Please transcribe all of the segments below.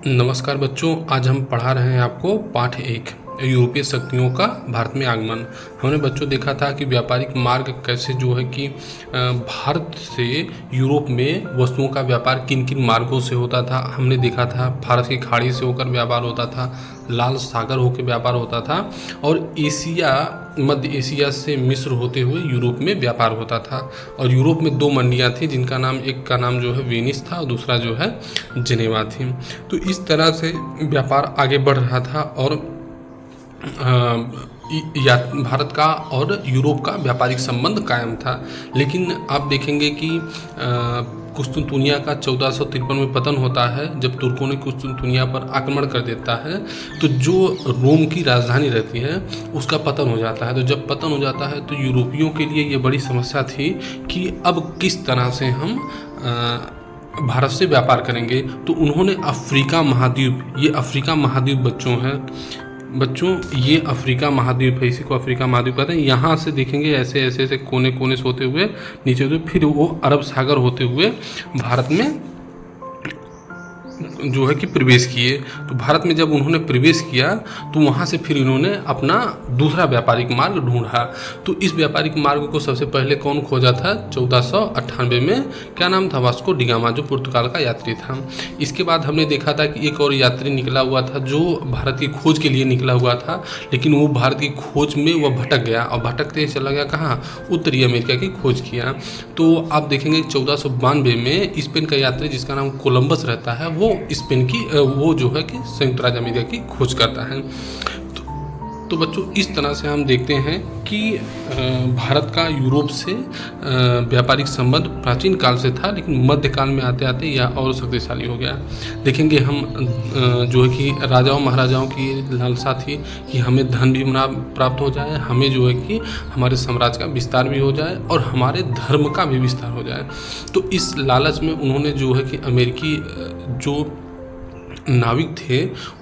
नमस्कार बच्चों, आज हम पढ़ा रहे हैं आपको पाठ 1 यूरोपीय शक्तियों का भारत में आगमन। हमने बच्चों देखा था कि व्यापारिक मार्ग कैसे जो है कि भारत से यूरोप में वस्तुओं का व्यापार किन किन मार्गों से होता था। हमने देखा था भारत की खाड़ी से होकर व्यापार होता था, लाल सागर होकर व्यापार होता था और मध्य एशिया से मिस्र होते हुए यूरोप में व्यापार होता था। और यूरोप में 2 मंडियाँ थी जिनका नाम, एक का नाम जो है वेनिस था और दूसरा जो है जिनेवा थी। तो इस तरह से व्यापार आगे बढ़ रहा था और भारत का और यूरोप का व्यापारिक संबंध कायम था। लेकिन आप देखेंगे कि कुस्तुनतुनिया का 1453 में पतन होता है। जब तुर्कों ने कुस्तुनतुनिया पर आक्रमण कर देता है तो जो रोम की राजधानी रहती है उसका पतन हो जाता है। तो जब पतन हो जाता है तो यूरोपियों के लिए ये बड़ी समस्या थी कि अब किस तरह से हम भारत से व्यापार करेंगे। तो उन्होंने अफ्रीका महाद्वीप, ये अफ्रीका महाद्वीप बच्चों ये अफ्रीका महाद्वीप है, इसी को अफ्रीका महाद्वीप कहते हैं। यहाँ से देखेंगे ऐसे ऐसे ऐसे कोने कोने से होते हुए नीचे होते, फिर वो अरब सागर होते हुए भारत में जो है कि प्रवेश किए। तो भारत में जब उन्होंने प्रवेश किया तो वहाँ से फिर इन्होंने अपना दूसरा व्यापारिक मार्ग ढूंढा। तो इस व्यापारिक मार्ग को सबसे पहले कौन खोजा था? 1498 में। क्या नाम था? वास्को डी गामा, जो पुर्तगाल का यात्री था। इसके बाद हमने देखा था कि एक और यात्री निकला हुआ था जो भारत की खोज के लिए निकला हुआ था, लेकिन वो भारत की खोज में वह भटक गया और भटकते चला गया कहाँ? उत्तरी अमेरिका की खोज किया। तो आप देखेंगे 1492 में स्पेन का यात्री जिसका नाम कोलंबस रहता है, वो स्पेन की वो जो है कि संयुक्त राज्य अमेरिका की खोज करता है। तो बच्चों इस तरह से हम देखते हैं कि भारत का यूरोप से व्यापारिक संबंध प्राचीन काल से था, लेकिन मध्यकाल में आते आते यह और शक्तिशाली हो गया। देखेंगे हम जो है कि राजाओं महाराजाओं की लालसा थी कि हमें धन भी प्राप्त हो जाए, हमें जो है कि हमारे साम्राज्य का विस्तार भी हो जाए और हमारे धर्म का भी विस्तार हो जाए। तो इस लालच में उन्होंने जो है कि अमेरिकी जो नाविक थे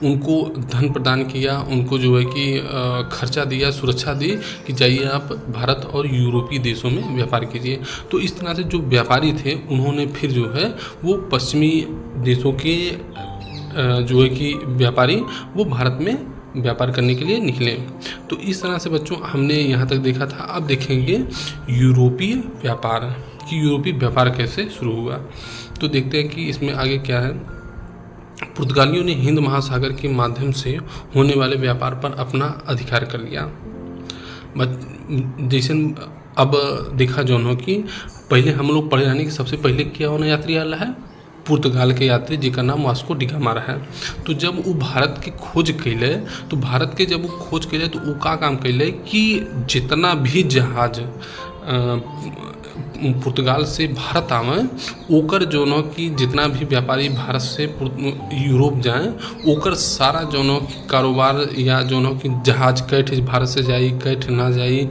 उनको धन प्रदान किया, उनको जो है कि खर्चा दिया, सुरक्षा दी कि जाइए आप भारत और यूरोपीय देशों में व्यापार कीजिए। तो इस तरह से जो व्यापारी थे उन्होंने फिर जो है वो पश्चिमी देशों के जो है कि व्यापारी वो भारत में व्यापार करने के लिए निकले। तो इस तरह से बच्चों हमने यहाँ तक देखा था। अब देखेंगे यूरोपीय व्यापार कि यूरोपीय व्यापार कैसे शुरू हुआ। तो देखते हैं कि इसमें आगे क्या है। पुर्तगालियों ने हिंद महासागर के माध्यम से होने वाले व्यापार पर अपना अधिकार कर लिया। जैसे अब देखा जो हो कि पहले हम लोग पढ़े रहने कि सबसे पहले क्या होना यात्री आला है? पुर्तगाल के यात्री जिनका नाम वास्को डी गामा है। तो जब वो भारत की खोज कैले तो भारत के जब वो खोज कैले तो वो का काम कैले कि जितना भी जहाज पुर्तगाल से भारत आवे ओकर जोनो कि जितना भी व्यापारी भारत से यूरोप जाए ओकर सारा जोनो कारोबार या जोनो कि जहाज कैठ भारत से जाई कैठ ना जाई,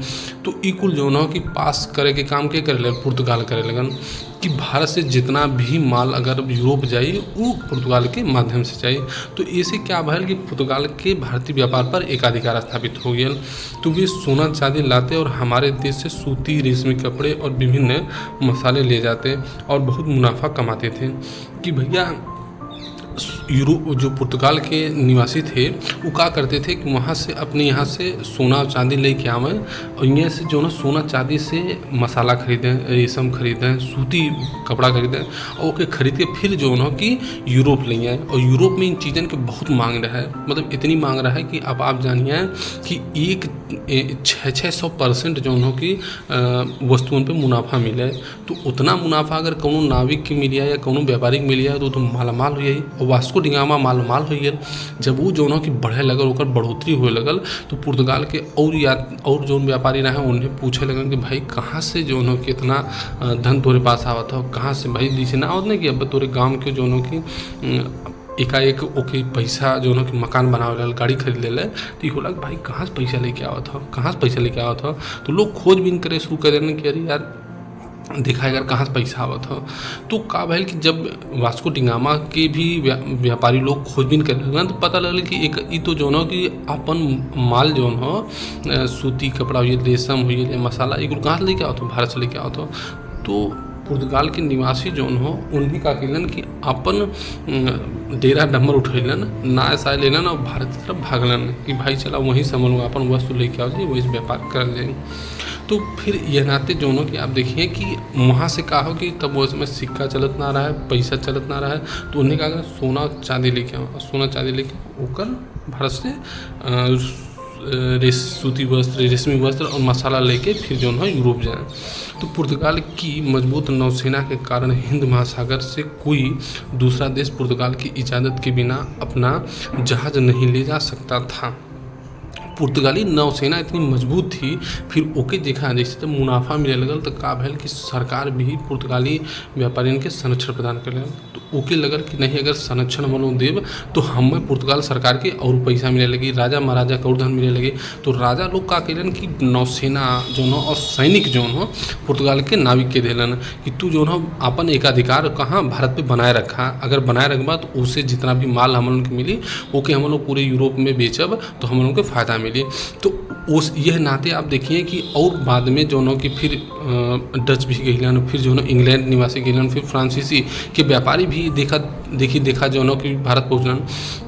तो ई कुल जोनो कि पास करे के काम के करे लगे? पुर्तगाल करे लगन कि भारत से जितना भी माल अगर यूरोप जाई वो पुर्तगाल के माध्यम से जाई। तो ऐसे क्या भल कि पुर्तगाल के भारतीय व्यापार पर एकाधिकार स्थापित हो गया। तो वे सोना चांदी लाते और हमारे देश से सूती रेशमी कपड़े और विभिन्न मसाले ले जाते और बहुत मुनाफा कमाते थे। कि भैया यूरोप जो पुर्तगाल के निवासी थे वो क्या करते थे कि वहाँ से अपने यहाँ से सोना चांदी लेके आवें और यहाँ से जो ना सोना चांदी से मसाला खरीदें, रेशम खरीदें, सूती कपड़ा खरीदें और ओके खरीद के फिर जो ना कि यूरोप ले आए। और यूरोप में इन चीज़ों की बहुत मांग रहा है, मतलब इतनी मांग रहा है कि अब आप जानिए कि 600% जो ना कि वस्तुओं पर मुनाफा मिले। तो उतना मुनाफा अगर कोनो नाविक के मिल जाए या कोनो व्यापारिक मिल जाए तो मालामाल हो जाए। और वास्को डी गामा मालामाल हो गया। जब वो जो कि बढ़े लगल ओकर बढ़ोतरी होए लगल तो पुर्तगाल के और जो व्यापारी रहे उन्हें पूछे लगन कि भाई कहाँ से जो कि कितना धन तोरे पास आवत हो, कहाँ से भाई दिसे ना आवत नहीं कि अब तोरे गांव के जो कि एकाएक ओके पैसा जो कि मकान बनावे लल, गाड़ी खरीद ले तो ये होला भाई कहाँ से पैसा लेके आवत हो, कहाँ से पैसा लेके आवत हो। तो लोग खोजबीन करे शुरू कर देने कि अरे यार देखा अगर कहाँ से पैसा आवत हो। तो का भैल कि जब वास्को डी गामा के भी व्यापारी लोग खोजबीन कर रहे तो पता लगल कि एक ई तो जो कि अपन माल जो हो सूती कपड़ा हुई, रेशम हुई, मसाला ये कहाँ से लेके आवत हो? भारत से लेके आवत हो। तो पुर्तगाल के निवासी जौन हो उन्हीं का केलन कि अपन डेरा डम्बर उठैलन ना ऐसा लेलन और भारत की तरफ भागलन कि भाई चला वहीं से हम लोग अपन वस्तु लेके आओ जी वही से व्यापार कर लें। तो फिर यह नाते जोनों कि आप देखिए कि वहाँ से कहा हो कि तब वो समय सिक्का चलत ना रहा है, पैसा चलत ना रहा है, तो उन्हें कहा सोना चांदी लेके आओ, सोना चांदी लेके ओकर भारत से सूती वस्त्र, रेशमी वस्त्र और मसाला लेके फिर जो है यूरोप जाए। तो पुर्तगाल की मजबूत नौसेना के कारण हिंद महासागर से कोई दूसरा देश पुर्तगाल की इजाज़त के बिना अपना जहाज़ नहीं ले जा सकता था। पुर्तगाली नौसेना इतनी मजबूत थी, फिर ओके देखा जैसे जब मुनाफा मिले लगल तो का भैल कि सरकार भी पुर्तगाली व्यापारियों के संरक्षण प्रदान कर तो ओके लगल कि नहीं अगर संरक्षण मनो देव तो हमें पुर्तगाल सरकार के और पैसा मिले लगी, राजा महाराजा का और धन मिले लगे। तो राजा लोग का कलन कि नौसेना जो हो और सैनिक जो हो पुर्तगाल के नाविक के देलन कि तू जो हो अपन एकाधिकार कहाँ भारत पे बनाए रखा, अगर बनाए रखबा तो उससे जितना भी माल हम लोग के मिली ओके हम लोग पूरे यूरोप में बेचब तो हम लोग के फ़ायदा मिली। तो उस यह नाते आप देखिए कि और बाद में जो कि फिर डच भी गईलन, फिर जो इंग्लैंड निवासी गईलन, फिर फ्रांसीसी के व्यापारी भी देखा जो कि भारत पहुँचलन।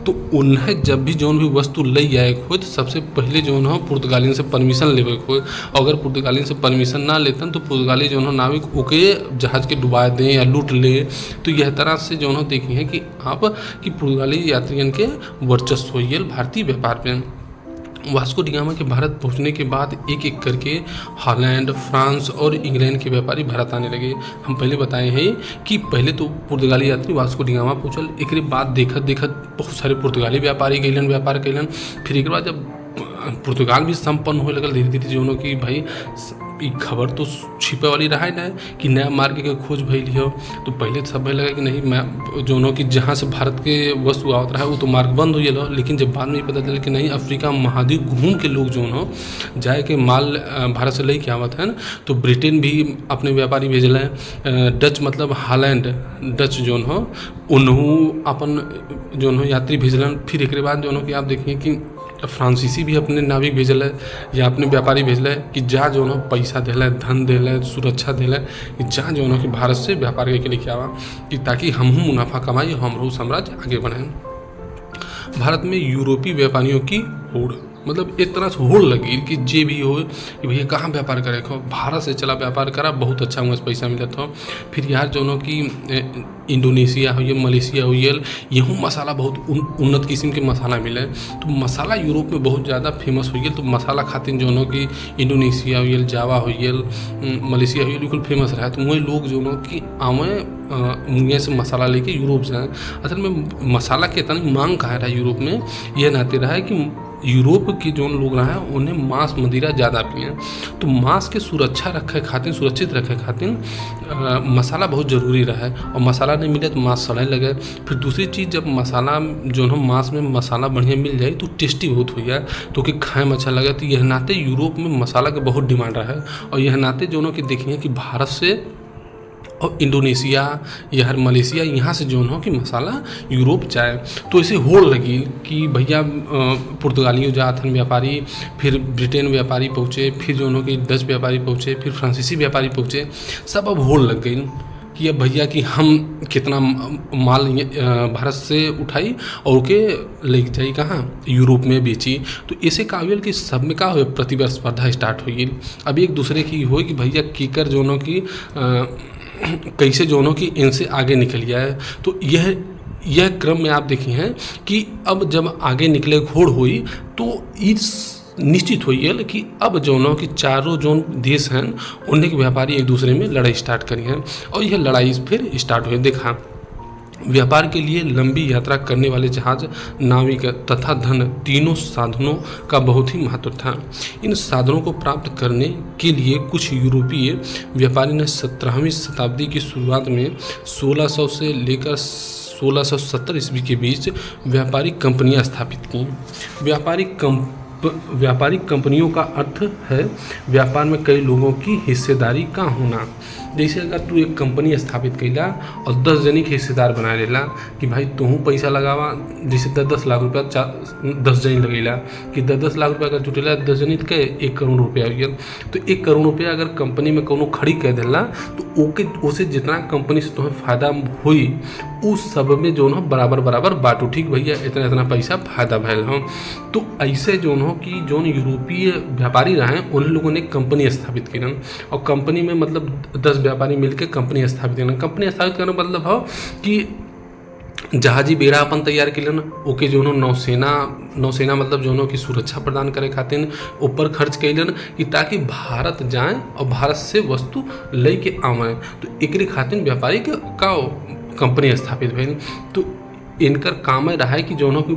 तो उन्हें जब भी जो भी वस्तु ले आए खुद सबसे पहले जो है पुर्तगालिन से परमिशन लेवे खुद, अगर पुर्तगालिन से परमिशन ना लेतन तो पुर्तगाली जो है नाविक ओके जहाज़ के डुबा दें या लूट ले। तो यह तरह से जो है देखिए कि आप कि पुर्तगाली यात्रियों के वर्चस्व होइल भारतीय व्यापार पे। वास्को डी गामा के भारत पहुंचने के बाद एक एक करके हॉलैंड, फ्रांस और इंग्लैंड के व्यापारी भारत आने लगे। हम पहले बताए हैं कि पहले तो पुर्तगाली यात्री वास्को डी गामा पहुँचल, एक बाद देखत बहुत सारे पुर्तगाली व्यापारी गईलन व्यापार कैलन। फिर एक बाद जब पुर्तगाल भी संपन्न होने लगल धीरे धीरे जो कि भाई ई खबर तो छिपे वाली रहा है ना कि नया मार्ग के खोज भइल हो। तो पहले सब भय लगा कि नहीं मैं जो कि जहाँ से भारत के वस्तु आवत रहा है वो तो मार्ग बंद हो गया। लेकिन जब बाद में पता चला कि नहीं अफ्रीका महाद्वीप घूम के लोग जो हो जाए के माल भारत से लेके आवत है, तो ब्रिटेन भी अपने व्यापारी भेजल है, डच मतलब हॉलैंड डच जो हो उन्हों अपन जो हो यात्री भेजलन। फिर एक बाद जो कि आप देखिए कि फ्रांसीसी भी अपने नाविक भेजल है या अपने व्यापारी भेजल है कि जहाँ जो है पैसा दिला है, धन दिला है, सुरक्षा दिला है कि जहाँ जो है कि भारत से व्यापार के लिए आवा कि ताकि हमहूँ मुनाफा कमाई हमरो साम्राज्य आगे बढ़ाएं। भारत में यूरोपीय व्यापारियों की होड़ मतलब एक तरह से होड़ लगी कि जे भी हो कि भैया कहाँ व्यापार करे खो, भारत से चला व्यापार करा बहुत अच्छा वहाँ से पैसा मिलत हो। फिर यार जो कि इंडोनेशिया हो मलेशिया हो यहूँ मसाला बहुत उन्नत किस्म के मसाला मिले। तो मसाला यूरोप में बहुत ज़्यादा फेमस हो। तो मसाला खातिर जो कि इंडोनेशिया हो जावा हो मलेशिया हो बिल्कुल फेमस रहा। तो वही लोग जो कि आवे मुँह से मसाला लेके यूरोप जाए। असल में मसाला के इतना मांग कहा रहा यूरोप में, यह नाते रहा है कि यूरोप के जो लोग रहे हैं उन्हें मांस मदिरा ज़्यादा पिए। तो मांस के सुरक्षा रखे खातिर सुरक्षित रखे खातिर मसाला बहुत ज़रूरी रहा है। और मसाला नहीं मिले तो मांस सड़ने लगे। फिर दूसरी चीज़ जब मसाला जो है मांस में मसाला बढ़िया मिल जाए तो टेस्टी बहुत हो जाए तो कि खाए में अच्छा लगे। तो यह नाते यूरोप में मसाला के बहुत डिमांड रहा है। और यह नाते जो कि देखिए कि भारत से और इंडोनेशिया या मलेशिया यहाँ से जो हो कि मसाला यूरोप जाए। तो ऐसे होड़ लगी कि भैया पुर्तगालियों जाथन व्यापारी, फिर ब्रिटेन व्यापारी पहुँचे, फिर जो हो कि डच व्यापारी पहुँचे, फिर फ्रांसीसी व्यापारी पहुँचे। सब अब होड़ लग गई कि अब भैया कि हम कितना माल भारत से उठाई और के ले जाई कहाँ यूरोप में बेची। तो ऐसे काबिल कि सब में का हो प्रतिस्पर्धा स्टार्ट हो गई। अब एक दूसरे की हो कि भैया कीकर जो कि कैसे जो कि इनसे आगे निकल गया है। तो यह क्रम में आप देखे हैं कि अब जब आगे निकले घोड़ हुई तो इस निश्चित हुई है कि अब जो कि चारों जो देश हैं उन्हें व्यापारी एक दूसरे में लड़ाई स्टार्ट करी हैं। और यह लड़ाई फिर स्टार्ट हुई। देखा व्यापार के लिए लंबी यात्रा करने वाले जहाज, नाविक तथा धन तीनों साधनों का बहुत ही महत्व था। इन साधनों को प्राप्त करने के लिए कुछ यूरोपीय व्यापारी ने 17वीं शताब्दी की शुरुआत में 1600 से लेकर 1670 ईस्वी के बीच व्यापारिक कंपनियां स्थापित की। व्यापारिक कंपनियों का अर्थ है व्यापार में कई लोगों की हिस्सेदारी का होना। जैसे अगर तू एक कंपनी स्थापित कैला और 10 जनी के हिस्सेदार बना लेला कि भाई तू पैसा लगावा, जैसे 10-10 लाख रुपया 10 जनी लगेला कि 10-10 लाख रुपया अगर जुटेला 10 जनी के 1 करोड़ रुपया हो गया। तो 1 करोड़ रुपया अगर कंपनी में कोनो खड़ी कह देला तो ओके उसे जितना कंपनी से तुम्हें फायदा हुई उस सब में जो न बराबर बराबर बांटू, ठीक भैया इतना इतना पैसा फायदा भैल हो। तो ऐसे जो न कि जो यूरोपीय व्यापारी रहे उन लोगों ने कंपनी स्थापित की और कंपनी में मतलब 10 व्यापारी मिलकर कंपनी स्थापित करना। कंपनी स्थापित करने का मतलब हो कि जहाजी बेड़ा अपन तैयार के लिए ओके जो नौसेना मतलब जो की सुरक्षा प्रदान करे खातिर ऊपर खर्च कैलन कि ताकि भारत जाए और भारत से वस्तु ले के आवे। तो एक खातिर व्यापारी के का कंपनी स्थापित भइल। तो इनकर काम रहा है कि जो कि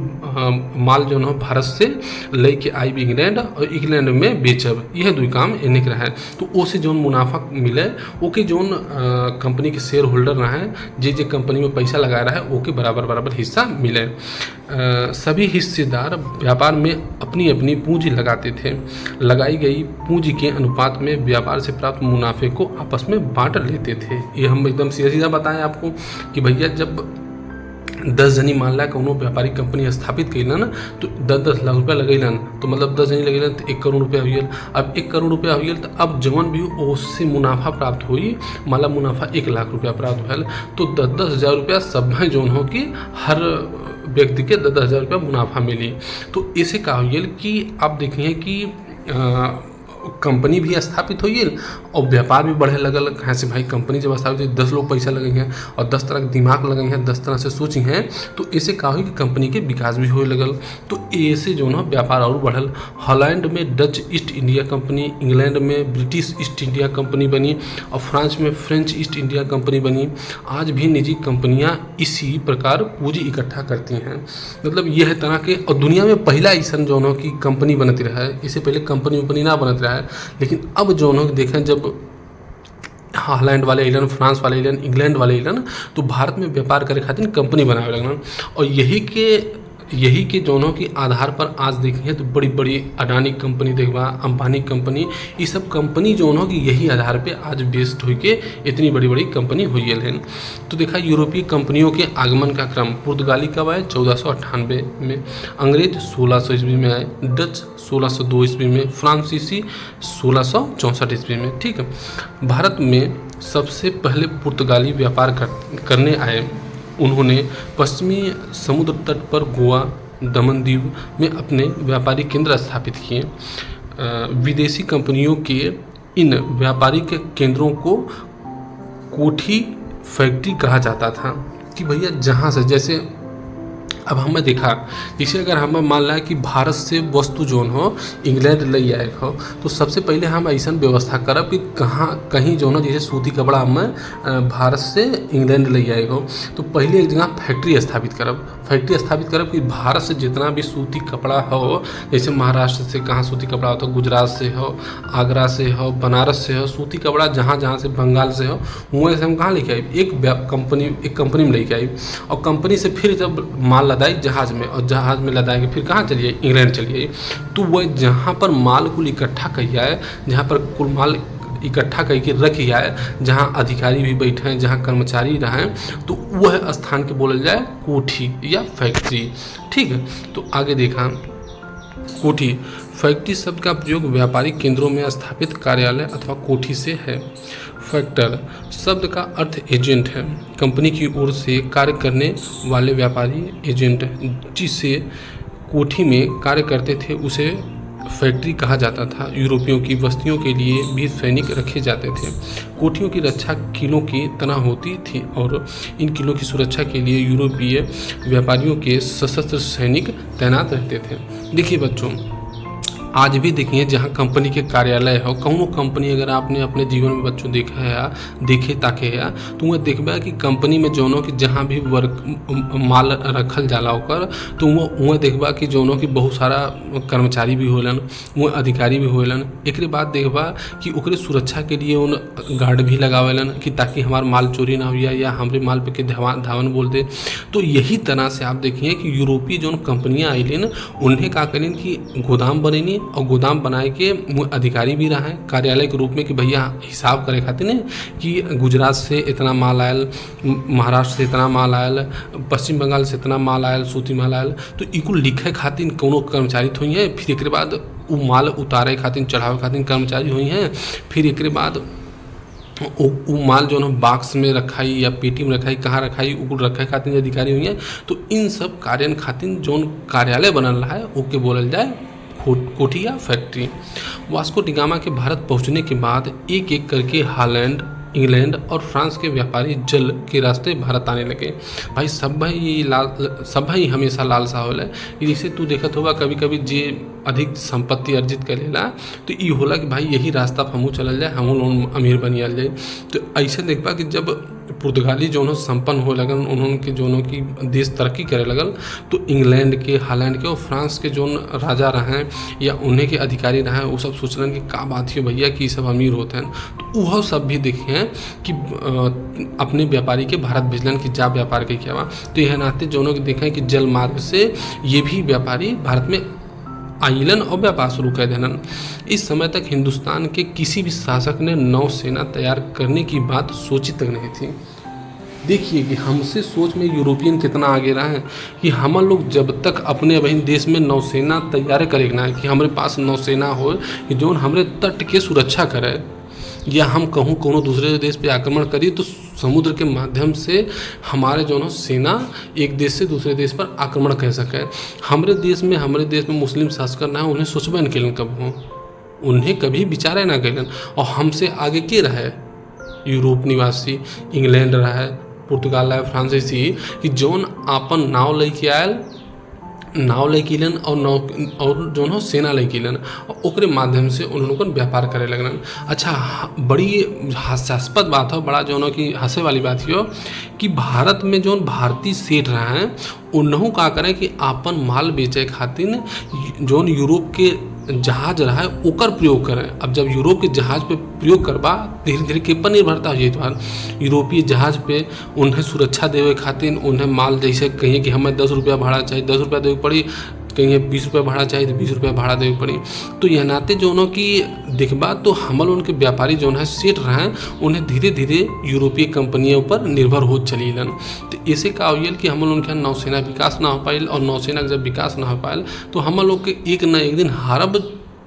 माल जो भारत से लेके आई इंग्लैंड और इंग्लैंड में बेचब, यह दो काम इन्हें रहा है। तो ओसे जो मुनाफा मिले ओके जो कंपनी के शेयर होल्डर रहा है जे कंपनी में पैसा लगा रहा है ओके बराबर बराबर हिस्सा मिले। सभी हिस्सेदार व्यापार में अपनी अपनी पूंजी लगाते थे। लगाई गई पूंजी के अनुपात में व्यापार से प्राप्त मुनाफे को आपस में बांट लेते थे। ये हम एकदम सीधा बताएं आपको कि भैया जब 10 जनी मान ला कोनो व्यापारिक कंपनी स्थापित कैलन ना तो 10-10 लाख रुपया लगेलन, तो मतलब 10 जनी लगेलन तो 1 करोड़ रुपया हुई। अब 1 करोड़ रुपया हुई तो अब जवन भी उससे मुनाफा प्राप्त हुई माला मुनाफा 1 लाख रुपया प्राप्त भैल तो 10-10 हज़ार रुपया सब जौन हो कि हर व्यक्ति के 10-10 हज़ार रुपया मुनाफा मिली। तो इसे कहा हुई कि आप देखिए कि कंपनी भी स्थापित हुई और व्यापार भी बढ़े लगल। कहाँ से भाई कंपनी जब स्थापित हुई 10 लोग पैसा लगे हैं और 10 तरह के दिमाग लगे हैं, 10 तरह से सोची हैं, तो ऐसे कहा हुई कि कंपनी के विकास भी होने लगल। तो ऐसे जो ना व्यापार और बढ़ल। हॉलैंड में Dutch east India company, England में ब्रिटिश ईस्ट इंडिया कंपनी बनी और फ्रांस में फ्रेंच ईस्ट इंडिया कंपनी बनी। आज भी निजी कंपनियाँ इसी प्रकार पूंजी इकट्ठा करती हैं। मतलब यह तरह के और दुनिया में पहला ऐसा जो ना कि कंपनी बनती रहा है, इससे पहले कंपनी ना बनती रहा है। लेकिन अब जो ना देखें जब हॉलैंड वाले एलन, फ्रांस वाले एलन, इंग्लैंड वाले एलन तो भारत में व्यापार करे खातिर कंपनी बनावे लगना। और यही के जोनों के आधार पर आज देखिए तो बड़ी बड़ी अडानी कंपनी देखबा, अंबानी कंपनी, ये सब कंपनी जोनों की यही आधार पे आज बेस्ड हुई के इतनी बड़ी बड़ी कंपनी हुई है। तो देखा यूरोपीय कंपनियों के आगमन का क्रम। पुर्तगाली कब आए? 1498 में। अंग्रेज 1600 ईस्वी में आए। डच 1602 ईस्वी में। फ्रांसीसी 1664 ईस्वी में। ठीक है। भारत में सबसे पहले पुर्तगाली व्यापार करने आए। उन्होंने पश्चिमी समुद्र तट पर गोवा, दमन द्वीप में अपने व्यापारिक केंद्र स्थापित किए। विदेशी कंपनियों के इन व्यापारिक केंद्रों को कोठी फैक्ट्री कहा जाता था कि भैया जहाँ से जैसे अब हमें देखा जैसे अगर हमें मान ला कि भारत से वस्तु जोन हो इंग्लैंड ले आए हो तो सबसे पहले हम ऐसा व्यवस्था करब कि कहीं जो ना जैसे सूती कपड़ा हमें भारत से इंग्लैंड ले आए हो तो पहले एक जगह फैक्ट्री स्थापित करब कि भारत से जितना भी सूती कपड़ा हो, जैसे महाराष्ट्र से कहाँ सूती कपड़ा हो तो गुजरात से हो, आगरा से हो, बनारस से हो, सूती कपड़ा जहाँ से बंगाल से हो वहाँ से हम कहाँ लेके आई एक कंपनी में लेके आई और कंपनी से फिर जब माल लदाई जहाज़ में और जहाज़ में लदाई के फिर कहाँ चलिए इंग्लैंड चलिए। तो वह जहाँ पर माल कुल इकट्ठा किया है, जहाँ पर कुल माल इकट्ठा करके रखी है, जहाँ अधिकारी भी बैठे हैं, जहाँ कर्मचारी रहें, तो वह स्थान के बोला जाए कोठी या फैक्ट्री। ठीक है। तो आगे देखा कोठी फैक्ट्री शब्द का प्रयोग व्यापारिक केंद्रों में स्थापित कार्यालय अथवा कोठी से है। फैक्टर शब्द का अर्थ एजेंट है, कंपनी की ओर से कार्य करने वाले व्यापारी एजेंट जिसे कोठी में कार्य करते थे उसे फैक्ट्री कहा जाता था। यूरोपियों की बस्तियों के लिए भी सैनिक रखे जाते थे। कोठियों की रक्षा किलों की तरह होती थी और इन किलों की सुरक्षा के लिए यूरोपीय व्यापारियों के सशस्त्र सैनिक तैनात रहते थे। देखिए बच्चों, आज भी देखिए जहाँ कंपनी के कार्यालय हो, कौनो कंपनी अगर आपने अपने जीवन में बच्चों देखा है या देखे ताके है तो वह देखबा कि कंपनी में जोनों की जहाँ भी माल रखल जाला होकर तो वह देखबा कि जोनों की बहुत सारा कर्मचारी भी होलन, वह अधिकारी भी होलन। एक बाद देखबा कि ओकरे सुरक्षा के लिए उन गार्ड भी लगावेलन कि ताकि हमार माल चोरी ना हो या हमारे माल पे के धावन बोल दे। तो यही तरह से आप देखिए कि यूरोपीय जो कंपनियाँ आईलिन उन्हें का करें कि गोदाम बनेनी और गोदाम बनाए के अधिकारी भी रहा है कार्यालय के रूप में कि भैया हिसाब करे खातिर ने कि गुजरात से इतना माल आयल, महाराष्ट्र से इतना माल आयल, पश्चिम बंगाल से इतना माल आयल, सूती माल आयल। तो इको लिखे खातिर कोनो कर्मचारी हुई है, फिर एक बाद वो माल उतारे खातिर चढ़ावे खातिर कर्मचारी हुई हैं, फिर एक बाद वो माल जो है बॉक्स में रखाई या पेटी में रखाई, कहाँ रखाई वो रखे खातिर अधिकारी हुई हैं। तो इन सब कार्य खातिर जो कार्यालय बनल रहा है ओके बोलल जाए कोठी या फैक्ट्री। वास्को डी गामा के भारत पहुंचने के बाद एक एक करके हॉलैंड, इंग्लैंड और फ्रांस के व्यापारी जल के रास्ते भारत आने लगे। भाई सब भाई हमेशा लालसा होला। इसे तू देखत होगा कभी कभी जे अधिक संपत्ति अर्जित कर लेला तो ये होला कि भाई यही रास्ता पर हमू चलल जाए, हमू लोग अमीर बनियल जाए। तो ऐसे देखबा कि जब पुर्तगाली जो संपन्न हो लगन, उन्होंने के जो की देश तरक्की करे लगल, तो इंग्लैंड के, हॉलैंड के और फ्रांस के जो राजा रहें या उन्हें के अधिकारी रहें वो सब सोचलन कि का बात है भैया कि सब अमीर होते हैं। तो वह सब भी देखे हैं कि अपने व्यापारी के भारत भेजलन कि जा व्यापार के क्या हुआ। तो यह नाते जोनों के देखें कि जल मार्ग से ये भी व्यापारी भारत में आइलन और व्यापार शुरू कर देना। इस समय तक हिंदुस्तान के किसी भी शासक ने नौसेना तैयार करने की बात सोची तक नहीं थी। देखिए कि हमसे सोच में यूरोपियन कितना आगे रहा है कि हम लोग जब तक अपने वही देश में नौसेना तैयार करेगा कि हमारे पास नौसेना हो कि जो हमारे तट के सुरक्षा करे, या हम कहूँ कोनो दूसरे देश पे आक्रमण करिए तो समुद्र के माध्यम से हमारे जो सेना एक देश से दूसरे देश पर आक्रमण कर सके। हमारे देश में मुस्लिम शासक ना उन्हें सोचबे न कैलन, कब उन्हें कभी विचारे ना कैलन। और हमसे आगे के रहे यूरोप निवासी, इंग्लैंड रहे, पुर्तगाल रहे, फ्रांसीसी कि जौन आपन नाव लेके आयल, नाव लेके अलन और जो है सेना लेके अलन और ओकरे माध्यम से उन्होंने व्यापार करे लगन। अच्छा, बड़ी हास्यास्पद बात हो, बड़ा जो कि हंसे वाली बात हो कि भारत में जो भारतीय सेठ रहे हैं उन्होंने का करें कि आपन माल बेचे खातिर जो यूरोप के जहाज रहा है ओकर प्रयोग करें। अब जब यूरोप के जहाज पे प्रयोग करबा धीरे धीरे के पर निर्भरता हो जाए यूरोपीय जहाज पे, उन्हें सुरक्षा देवे खातिर उन्हें माल जैसे कहिए कि हमें 10 रुपया भाड़ा चाहिए 10 रुपया देवे पड़ी, कहीं 20 रुपया भाड़ा चाहिए तो 20 रुपया भाड़ा देवे पड़ी। तो यह नाते जो कि देखबा तो हमल उनके व्यापारी जो है सेठ रहे उन्हें धीरे धीरे यूरोपीय कंपनियों पर निर्भर हो चलीलन। तो ऐसे का होल कि हम लोग के नौसेना विकास ना हो पाइल, और नौसेना जब विकास ना हो पाइल तो हम लोग के एक न एक दिन हारब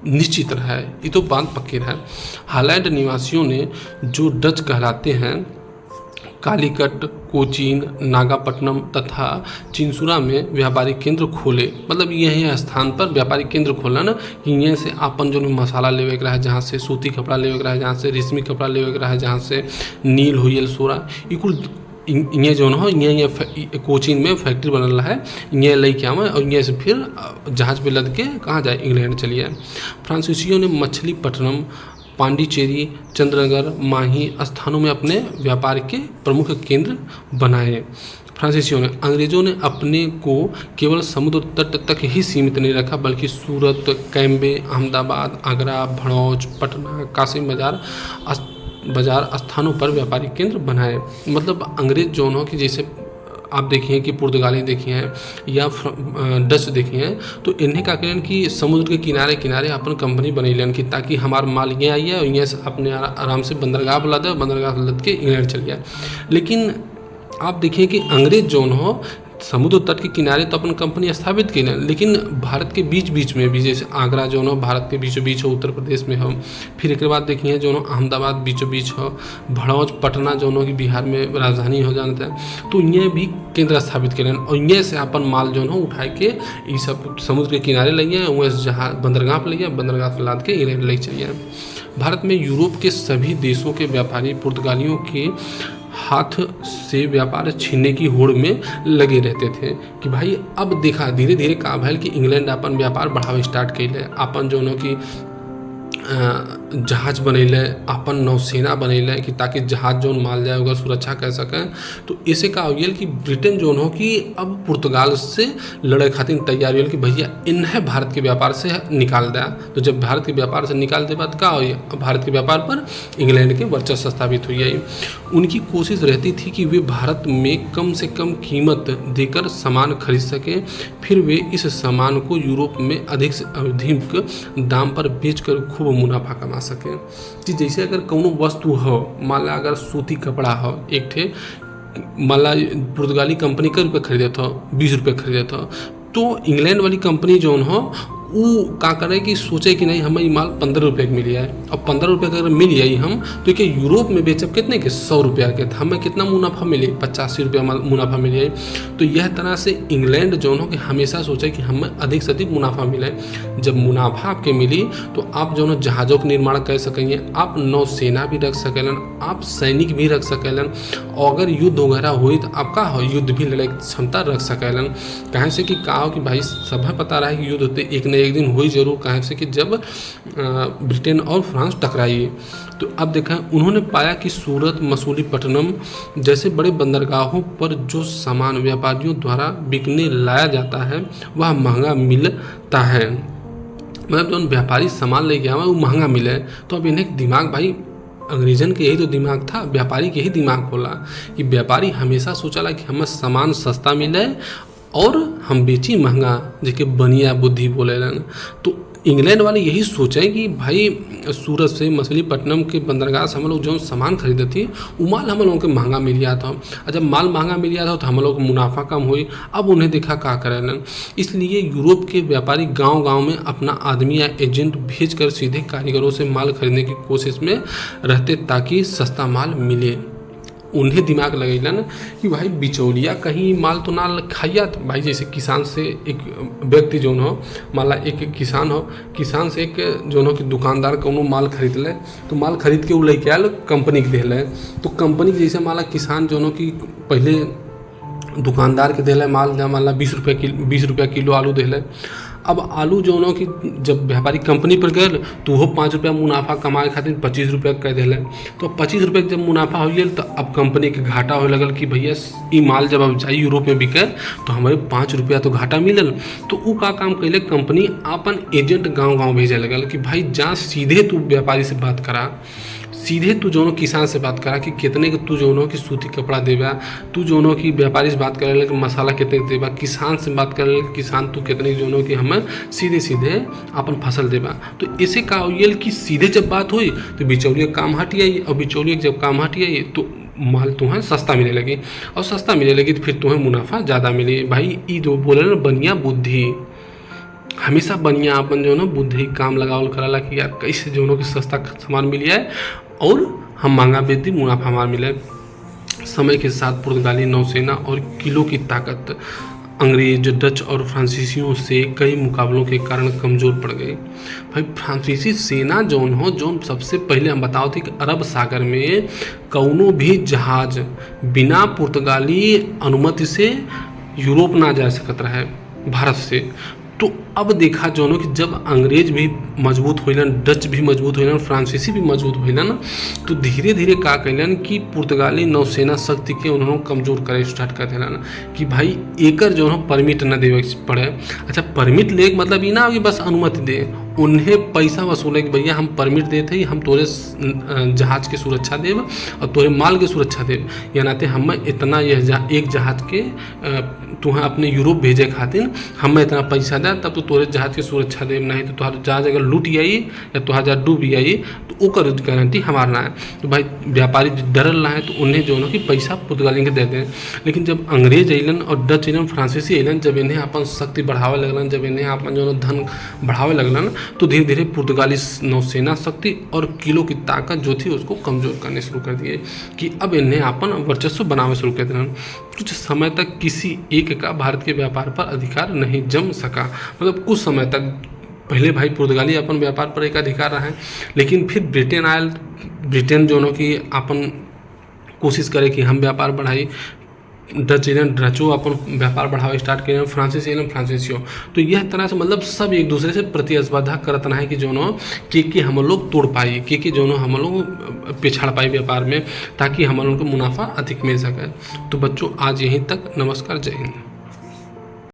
निश्चित रहा है, ये तो बात पक्की है। हॉलैंड निवासियों ने जो डच कहलाते हैं कालीकट, कोचीन, नागापट्टनम तथा चिंसुरा में व्यापारिक केंद्र खोले। मतलब यही स्थान पर व्यापारिक केंद्र खोला ना कि यहाँ से अपन जो मसाला लेवे के रहा है, जहाँ से सूती कपड़ा लेवे के रहा है, जहाँ से रेशमी कपड़ा लेवे के रहा है, जहाँ से नील हुई सोरा इकुल ये जो हो ये कोचीन में फैक्ट्री बनल है, ये लेके आवे और ये से फिर जहाज पे लद के कहाँ जाए, इंग्लैंड चलिए। फ्रांसीसियों ने मछलीपट्टनम, पांडिचेरी, चंद्रनगर, माही स्थानों में अपने व्यापार के प्रमुख केंद्र बनाए। फ्रांसीसियों ने, अंग्रेजों ने अपने को केवल समुद्र तट तक ही सीमित नहीं रखा, बल्कि सूरत, कैम्बे, अहमदाबाद, आगरा, भड़ौच, पटना, कासिम बाजार स्थानों पर व्यापारिक केंद्र बनाए। मतलब अंग्रेज जो हो कि जैसे आप देखिए कि पुर्तगाली देखिए हैं या डच देखिए हैं, तो इन्हें का करें कि समुद्र के किनारे किनारे अपन कंपनी बनैलन कि ताकि हमारा माल ये आइए और ये अपने आराम से बंदरगाह पर लदे, बंदरगाह लद के इंग्लैंड चल गया। लेकिन आप देखिए कि अंग्रेज जो हो समुद्र तट के किनारे तो अपन कंपनी स्थापित की, लेकिन भारत के बीच बीच में भी, जैसे आगरा जो हो भारत के बीचों बीच हो, उत्तर प्रदेश में हो, फिर एक बाद देखिए जो अहमदाबाद बीचों बीच हो, भड़ौच, पटना जो कि बिहार में राजधानी हो जानते हैं, तो ये भी केंद्र स्थापित करें और ये से अपन माल जो है उठा के ये सब समुद्र के किनारे ले आए, वहाँ जहाँ बंदरगाह पर ले आए, बंदरगाह पर लाद के इंग्लैंड ले चलिए। भारत में यूरोप के सभी देशों के व्यापारी पुर्तगालियों के हाथ से व्यापार छीनने की होड़ में लगे रहते थे कि भाई अब देखा धीरे धीरे का भैल कि इंग्लैंड अपन व्यापार बढ़ावे स्टार्ट कैले, अपन जो कि जहाज बनैले, अपन नौसेना बनैले कि ताकि जहाज जौन माल जाए ओकर सुरक्षा कर सकें। तो इसे का हो गया कि ब्रिटेन जौन हो कि अब पुर्तगाल से लड़े खातिर तैयार हो कि भैया इन्हें भारत के व्यापार से निकाल दिया। तो जब भारत के व्यापार से निकाल दे बाद का हो, अब भारत के व्यापार पर इंग्लैंड के वर्चस्व स्थापित हुई है। उनकी कोशिश रहती थी कि वे भारत में कम से कम कीमत देकर सामान खरीद सकें, फिर वे इस सामान को यूरोप में अधिक से अधिक दाम पर बेचकर खूब मुनाफा कमा सकें। कि जैसे अगर कोनो वस्तु हो, मान ला अगर सूती कपड़ा हो, एक ठे मान ला पुर्तगाली कंपनी के रुपये खरीदे था, 20 रुपये खरीदे था, तो इंग्लैंड वाली कंपनी जौन हो वो का करे कि सोचे कि नहीं हमें माल 15 रुपये के मिल जाए। अब 15 रुपये का अगर मिल जाए हम तो क्या यूरोप में बेचब कितने के 100 रुपया के, हमें कितना मुनाफा मिले, 85 रुपया मुनाफा मिल जाए। तो यह तरह से इंग्लैंड जो हो कि हमेशा सोचे कि हमें अधिक से अधिक मुनाफा मिले। जब मुनाफा आपके मिली तो आप जो है जहाज़ों का निर्माण कर सकेंगे, आप नौसेना भी रख सकेलन, आप सैनिक भी रख सकेलन, और अगर युद्ध वगैरह हुई तो आपका हो युद्ध भी लड़े क्षमता रख सकेलन। कहें से कि कहा हो कि भाई सब पता रहा है कि युद्ध होते एक दिन हुई जरूर, कहें से कि जब ब्रिटेन और फ्रांस टकराई। तो अब देखा उन्होंने पाया कि सूरत, मसूलीपट्टनम जैसे बड़े बंदरगाहों पर जो सामान व्यापारियों द्वारा बिकने लाया जाता है वह महंगा मिलता है। मतलब जो व्यापारी सामान लेके आवा वो महंगा मिले। तो अब इन्हें दिमाग, भाई अंग्रेजन के यही तो दिमाग था, व्यापारी के ही दिमाग खोला कि व्यापारी हमेशा सोचला कि हमें सामान सस्ता मिले और हम बेची महंगा, जेके बनिया बुद्धि बोलेलन। तो इंग्लैंड वाले यही सोचे कि भाई सूरत से मछलीपट्टनम के बंदरगाह से हम लोग जो सामान खरीदे थी वो माल हम लोगों के महंगा मिल गया था, और जब माल महंगा मिल गया था तो हम लोग को मुनाफा कम हुई। अब उन्हें देखा क्या करें, इसलिए यूरोप के व्यापारी गांव-गांव में अपना आदमी या एजेंट भेजकर सीधे कारीगरों से माल खरीदने की कोशिश में रहते ताकि सस्ता माल मिले। उन्हें दिमाग लगेलन कि भाई बिचौलिया कहीं माल तो ना खाइया। भाई जैसे किसान से एक व्यक्ति जो हो, मान ला एक किसान हो, किसान से एक जो हो कि दुकानदार कोनो माल खरीद ले, तो माल खरीद के वो लेके आयल कंपनी के दिले। तो कंपनी जैसे मान ला किसान जो हो कि पहले दुकानदार के दिले माल, मान ला 20 रुपया किलो आलू दिले। अब आलू जो हो कि जब व्यापारी कंपनी पर गए तो वो 5 रुपया मुनाफा कमाए खातिर 25 रुपया कह दिले। तो 25 रुपये जब मुनाफा हो गया तो अब कंपनी के घाटा हो लगल कि भैया ई माल जब अब जाई यूरोप में बिके तो हमारे 5 रुपया तो घाटा मिलल। तो वो का काम कैले, कंपनी अपन एजेंट गाँव-गाँव भेजे लगल कि भाई जा सीधे तू व्यापारी से बात करा, सीधे तू जो किसान से बात करा कि कितने के तू जो कि सूती कपड़ा देबा, तू जो कि व्यापारी से बात करे कि मसाला कितने के देबा, किसान से बात करे किसान तू कितने जो कि हमें सीधे सीधे अपन फसल देबा। तो इसे का होइल कि सीधे जब बात हुई तो बिचौलिया काम हट आई, और बिचौलिया जब काम हट आई तो माल तुम्हें सस्ता मिलने लगी, और सस्ता मिलने लगी तो फिर तुम्हें मुनाफा ज़्यादा मिले। भाई ये जो बोले ना बनिया बुद्धि, हमेशा बनिया अपन जो है ना बुद्धि काम लगावल कराला कि यार कैसे जो है कि सस्ता सामान मिल जाए और हम महंगा बेच दी, मुनाफा हमारा मिले। समय के साथ पुर्तगाली नौसेना और किलों की ताकत अंग्रेज, डच और फ्रांसीसियों से कई मुकाबलों के कारण कमज़ोर पड़ गई। भाई फ्रांसीसी सेना जौन सबसे पहले हम बताओ थे कि अरब सागर में कौनो भी जहाज बिना पुर्तगाली अनुमति से यूरोप ना जा सकत रहे भारत से। तो अब देखा जो कि जब अंग्रेज भी मजबूत होलन, डच भी मजबूत होलन, फ्रांसीसी भी मजबूत होलन, तो धीरे धीरे का कैलन कि पुर्तगाली नौसेना शक्ति के उन्होंने कमज़ोर करे स्टार्ट कर दिलन कि भाई एकर जो है परमिट न देवे पड़े। अच्छा परमिट ले मतलब ये ना कि बस अनुमति दे, उन्हें पैसा वसूले कि भैया हम परमिट देते ही हम तोरे जहाज़ की सुरक्षा देव और तोरे माल की सुरक्षा देव, या नाते हम इतना यह एक जहाज़ के तुम्हें अपने यूरोप भेजे खातिर हमें इतना पैसा दे तब तो तोरे जहाज़ की सुरक्षा देव, नहीं तो तुम्हारा जहाज़ अगर लूट आई या तुम्हारा जहाज़ डूब आई तो ओकर गारंटी हमारा ना है। तो भाई व्यापारी डरल ना है तो उन्हें जो है कि पैसा पुर्तगाली के दे दें। लेकिन जब अंग्रेज अलन और डच अलन, फ्रांसीसी अलन, जब इन्हें अपन शक्ति बढ़ावे लगलन, जब इन्हें अपन जो धन बढ़ावे लगलन, तो धीरे धीरे पुर्तगाली नौसेना शक्ति और किलो की ताकत जो थी उसको कमज़ोर करने शुरू कर दिए कि अब इन्हें अपन वर्चस्व बनावे शुरू कर देना। कुछ समय तक किसी एक का भारत के व्यापार पर अधिकार नहीं जम सका। मतलब कुछ समय तक पहले भाई पुर्तगाली अपन व्यापार पर एक अधिकार रहा है, लेकिन फिर ब्रिटेन आयल, ब्रिटेन जो कि अपन कोशिश करे कि हम व्यापार बढ़ाई, डच एलन डचो अपन व्यापार बढ़ावे स्टार्ट किए, फ्रांसीसी एलन फ्रांसीसियो। तो यह तरह से मतलब सब एक दूसरे से प्रतिस्पर्धा करत रहे कि जोनो के हम लोग तोड़ पाई, के जोनो हम लोग पिछाड़ पाई व्यापार में, ताकि हम लोग को मुनाफा अधिक मिल सके। तो बच्चों आज यहीं तक, नमस्कार, जय हिंद।